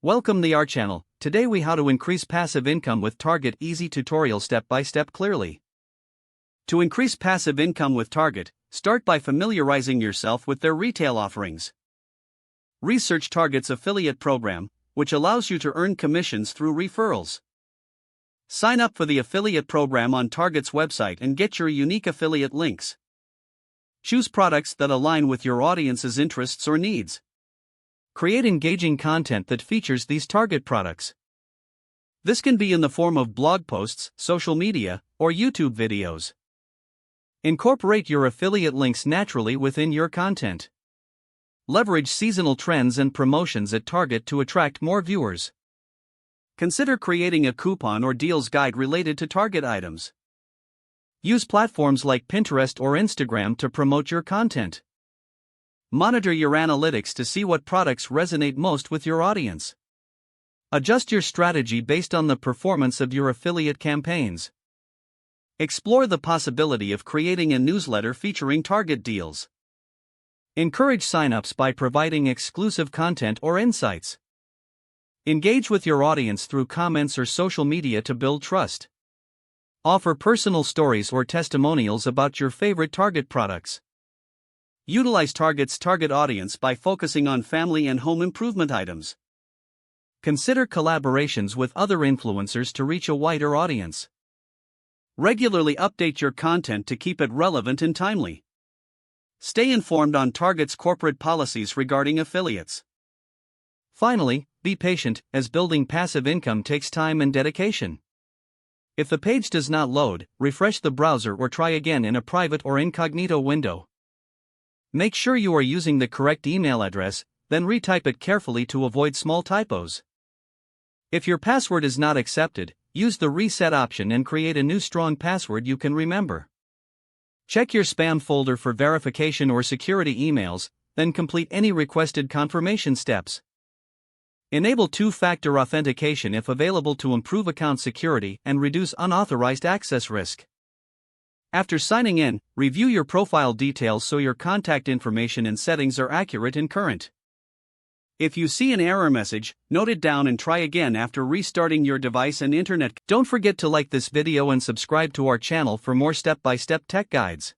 Welcome to our channel. Today we how to increase passive income with Target easy tutorial step by step clearly. To increase passive income with Target, start by familiarizing yourself with their retail offerings. Research Target's affiliate program, which allows you to earn commissions through referrals. Sign up for the affiliate program on Target's website and get your unique affiliate links. Choose products that align with your audience's interests or needs. Create engaging content that features these Target products. This can be in the form of blog posts, social media, or YouTube videos. Incorporate your affiliate links naturally within your content. Leverage seasonal trends and promotions at Target to attract more viewers. Consider creating a coupon or deals guide related to Target items. Use platforms like Pinterest or Instagram to promote your content. Monitor your analytics to see what products resonate most with your audience. Adjust your strategy based on the performance of your affiliate campaigns. Explore the possibility of creating a newsletter featuring Target deals. Encourage signups by providing exclusive content or insights. Engage with your audience through comments or social media to build trust. Offer personal stories or testimonials about your favorite Target products. Utilize Target's target audience by focusing on family and home improvement items. Consider collaborations with other influencers to reach a wider audience. Regularly update your content to keep it relevant and timely. Stay informed on Target's corporate policies regarding affiliates. Finally, be patient, as building passive income takes time and dedication. If the page does not load, refresh the browser or try again in a private or incognito window. Make sure you are using the correct email address, then retype it carefully to avoid small typos. If your password is not accepted, use the reset option and create a new strong password you can remember. Check your spam folder for verification or security emails, then complete any requested confirmation steps. Enable two-factor authentication if available to improve account security and reduce unauthorized access risk. After signing in, review your profile details so your contact information and settings are accurate and current. If you see an error message, note it down and try again after restarting your device and internet. Don't forget to like this video and subscribe to our channel for more step-by-step tech guides.